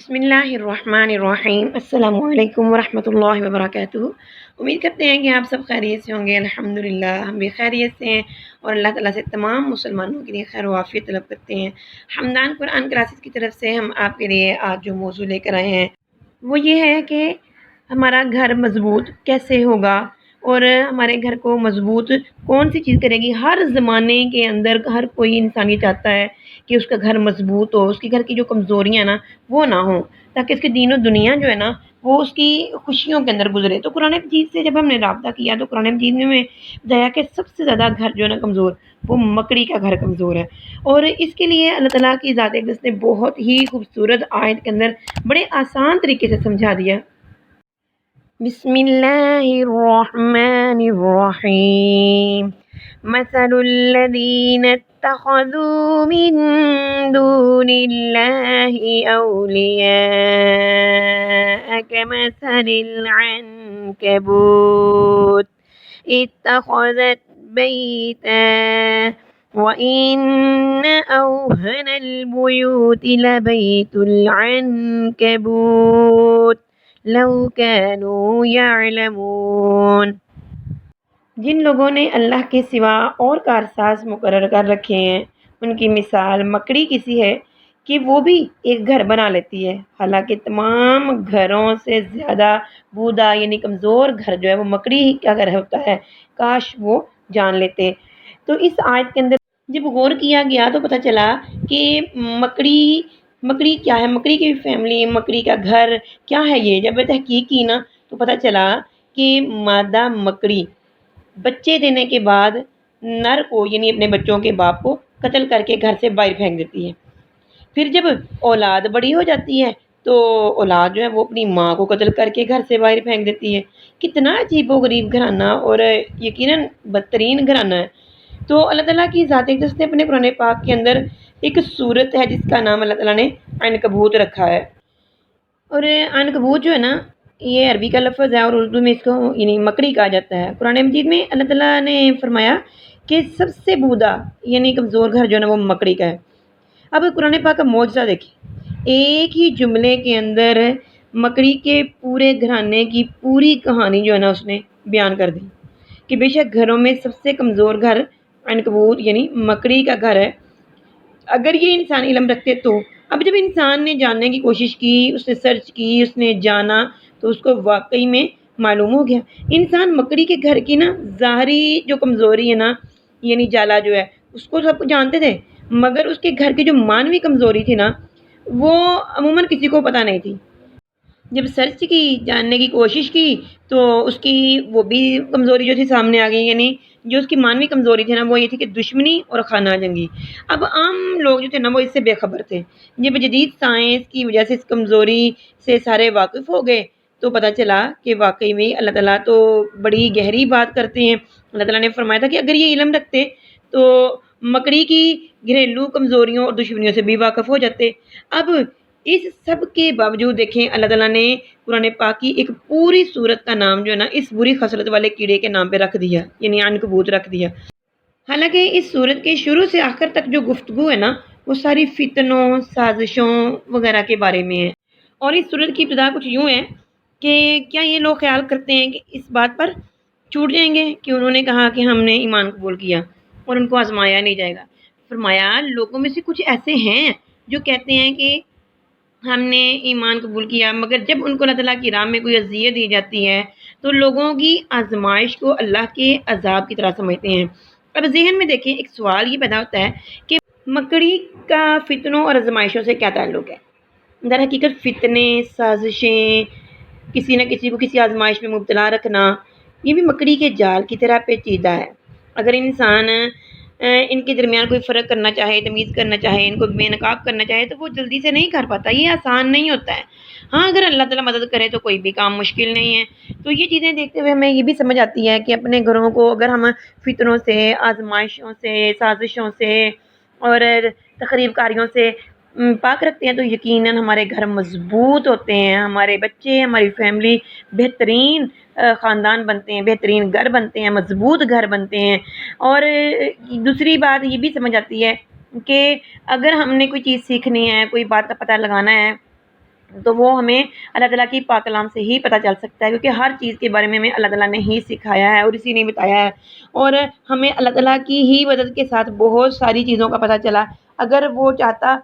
बिस्मिल्लाहिर्रहमानिर्रहीम। अस्सलामु अलैकुम वरहमतुल्लाहि वबरकातुहू। उम्मीद करते हैं कि आप सब खैरियत से होंगे। अल्हम्दुलिल्लाह हम भी खैरियत से हैं और अल्लाह ताला से तमाम मुसलमानों के लिए खैर व आफियत तलब करते हैं। हमदान कुरान क्लासेस की तरफ से हम आपके लिए आज जो मौजू लेकर आए हैं वो ये है कि हमारा घर मज़बूत कैसे होगा और हमारे घर को मज़बूत कौन सी चीज़ करेगी। हर ज़माने के अंदर हर कोई इंसान ये चाहता है कि उसका घर मज़बूत हो, उसके घर की जो कमज़ोरियाँ ना वो ना हो, ताकि उसकी दीन और दुनिया जो है ना वो उसकी खुशियों के अंदर गुजरे। तो कुरान मजीद से जब हमने राब्ता किया तो कुरान मजीद में हमें बताया कि सबसे ज़्यादा घर जो है ना कमज़ोर, वो मकड़ी का घर कमज़ोर है। और इसके लिए अल्लाह ताला की ज़ात अक़दस ने बहुत ही खूबसूरत आयत के अंदर बड़े आसान तरीके से समझा दिया। बिस्मिल्लाहिर्रहमानिर्रहीम। मसलुल्लज़ीना इत्तख़ज़ू मिन दूनिल्लाहि औलिया कमसलिल अन्कबूत इत्तख़ज़त बैतन वइन्न औहनल बुयूति लबैतुल अन्कबूत लौ कानू यअलमून। जिन लोगों ने अल्लाह के सिवा और कारसाज मुकर्रर कर रखे हैं उनकी मिसाल मकड़ी की सी है कि वो भी एक घर बना लेती है। हालांकि तमाम घरों से ज़्यादा बूदा यानी कमज़ोर घर जो है वो मकड़ी का घर होता है। काश वो जान लेते। तो इस आयत के अंदर जब गौर किया गया तो पता चला कि मकड़ी मकड़ी क्या है, मकड़ी की फैमिली, मकड़ी का घर क्या है। ये जब तहकीक की ना तो पता चला कि मादा मकड़ी बच्चे देने के बाद नर को यानी अपने बच्चों के बाप को कत्ल करके घर से बाहर फेंक देती है। फिर जब औलाद बड़ी हो जाती है तो औलाद जो है वो अपनी माँ को कत्ल करके घर से बाहर फेंक देती है। कितना अजीबोगरीब घराना और यकीनन बदतरीन घराना है। तो अल्लाह ताला की ज़ात अक़दस ने अपने कुरान पाक के अंदर एक सूरत है जिसका नाम अल्लाह ताला ने अनकबूत रखा है। और अनकबूत जो है ना ये अरबी का लफ्ज़ है और उर्दू में इसको यानी मकड़ी कहा जाता है। कुरान मजीद में अल्लाह ताला ने फरमाया कि सबसे बूदा यानी कमज़ोर घर जो है ना वो मकड़ी का है। अब कुरान पाक का मौजज़ा देखिए, एक ही जुमले के अंदर मकड़ी के पूरे घराने की पूरी कहानी जो है ना उसने बयान कर दी कि बेशक घरों में सबसे कमज़ोर घर अनकबूत यानी मकड़ी का घर है। अगर ये इंसान इल्म रखते तो अब जब इंसान ने जानने की कोशिश की, उसने सर्च की, उसने जाना तो उसको वाकई में मालूम हो गया इंसान मकड़ी के घर की ना ज़ाहरी जो कमज़ोरी है ना यानी जाला जो है उसको सब जानते थे, मगर उसके घर की जो मानवी कमज़ोरी थी ना वो अमूमन किसी को पता नहीं थी। जब सर्च की, जानने की कोशिश की तो उसकी वो भी कमज़ोरी जो थी सामने आ गई। यानी जो उसकी मानवी कमज़ोरी थी ना वो ये थी कि दुश्मनी और खाना जंगी। अब आम लोग जो थे ना वो इससे बेखबर थे। जब जदीद साइंस की वजह से इस कमज़ोरी से सारे वाकिफ़ हो गए तो पता चला कि वाकई में अल्लाह ताला तो बड़ी गहरी बात करते हैं। अल्लाह ताला ने फरमाया था कि अगर ये इल्म रखते तो मकड़ी की घरेलू कमज़ोरियों और दुश्मनियों से भी वाकिफ़ हो जाते। अब इस सब के बावजूद देखें अल्लाह ताला ने कुरान पाक की एक पूरी सूरत का नाम जो है ना इस बुरी खसलत वाले कीड़े के नाम पे रख दिया यानी अनकबूत रख दिया। हालांकि इस सूरत के शुरू से आखिर तक जो गुफ्तगू है ना वो सारी फितनों, साजिशों वगैरह के बारे में है। और इस सूरत की इब्तिदा कुछ यूँ है कि क्या ये लोग ख्याल करते हैं कि इस बात पर छूट जाएंगे कि उन्होंने कहा कि हमने ईमान कबूल किया और उनको आजमाया नहीं जाएगा। फरमाया लोगों में से कुछ ऐसे हैं जो कहते हैं कि हमने ईमान कबूल किया, मगर जब उनको अल्लाह ताला की राह में कोई अज़ियत दी जाती है तो लोगों की आजमाइश को अल्लाह के अजाब की तरह समझते हैं। अब ज़हन में देखें एक सवाल ये पैदा होता है कि मकड़ी का फितनों और आजमाइशों से क्या ताल्लुक़ है। दर हकीकत फितने, साजिशें, किसी न किसी को किसी आजमाइश में मुब्तला रखना ये भी मकड़ी के जाल की तरह पेचीदा है। अगर इंसान इनके दरमियान कोई फ़र्क करना चाहे, तमीज़ करना चाहे, इनको बेनकाब करना चाहे तो वो जल्दी से नहीं कर पाता। ये आसान नहीं होता है। हाँ, अगर अल्लाह ताला मदद करे तो कोई भी काम मुश्किल नहीं है। तो ये चीज़ें देखते हुए हमें ये भी समझ आती है कि अपने घरों को अगर हम फितनों से, आजमाइशों से, साजिशों से और तखरीबकारियों से पाक रखते हैं तो यकीनन हमारे घर मज़बूत होते हैं, हमारे बच्चे, हमारी फैमिली बेहतरीन ख़ानदान बनते हैं, बेहतरीन घर बनते हैं, मज़बूत घर बनते हैं। और दूसरी बात ये भी समझ आती है कि अगर हमने कोई चीज़ सीखनी है, कोई बात का पता लगाना है تو وہ ہمیں اللہ تعالیٰ کی پاک کلام سے ہی پتہ چل سکتا ہے، کیونکہ ہر چیز کے بارے میں ہمیں اللہ تعالیٰ نے ہی سکھایا ہے اور اسی نے بتایا ہے، اور ہمیں اللہ تعالیٰ کی ہی مدد کے ساتھ بہت ساری چیزوں کا پتہ چلا۔ اگر وہ چاہتا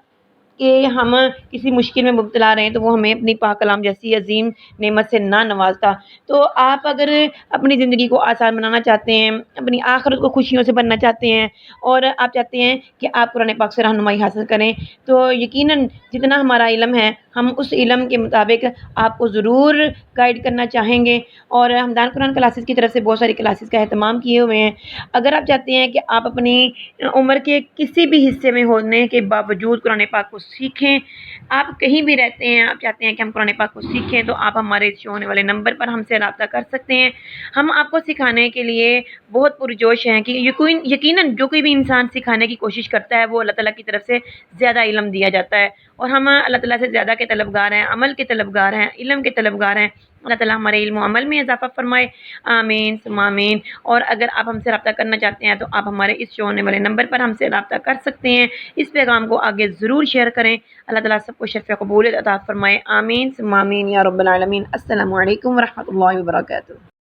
کہ ہم کسی مشکل میں مبتلا رہے ہیں تو وہ ہمیں اپنی پاک کلام جیسی عظیم نعمت سے نہ نوازتا۔ تو آپ اگر اپنی زندگی کو آسان بنانا چاہتے ہیں، اپنی آخرت کو خوشیوں سے بننا چاہتے ہیں، اور آپ چاہتے ہیں کہ آپ قرآن پاک سے رہنمائی حاصل کریں، تو یقیناً جتنا ہمارا علم ہے ہم اس علم کے مطابق آپ کو ضرور گائیڈ کرنا چاہیں گے، اور ہمدان قرآن کلاسز کی طرف سے بہت ساری کلاسز کا اہتمام کیے ہوئے ہیں۔ اگر آپ چاہتے ہیں کہ آپ اپنی عمر کے کسی بھی حصے میں ہونے کے باوجود قرآن پاک کو سیکھیں، آپ کہیں بھی رہتے ہیں، آپ چاہتے ہیں کہ ہم قرآن پاک کو سیکھیں، تو آپ ہمارے شو ہونے والے نمبر پر ہم سے رابطہ کر سکتے ہیں۔ ہم آپ کو سکھانے کے لیے بہت پرجوش ہیں، کہ یقیناً جو کوئی بھی انسان سکھانے کی کوشش کرتا ہے وہ اللہ تعالیٰ کی طرف سے زیادہ علم دیا جاتا ہے، اور ہم اللہ تعالیٰ سے زیادہ کے طلبگار ہیں، عمل کے طلبگار ہیں، علم کے طلبگار ہیں۔ اللہ تعالیٰ ہمارے علم و عمل میں اضافہ فرمائے، آمین ثم آمین۔ اور اگر آپ ہم سے رابطہ کرنا چاہتے ہیں تو آپ ہمارے اس شو ہونے والے نمبر پر ہم سے رابطہ کر سکتے ہیں۔ اس پیغام کو آگے ضرور شیئر کریں۔ اللہ تعالیٰ سب کو شفا قبولیت عطا فرمائے، آمین ثم آمین یا رب العالمین۔ السلام علیکم ورحمۃ اللہ وبرکاتہ۔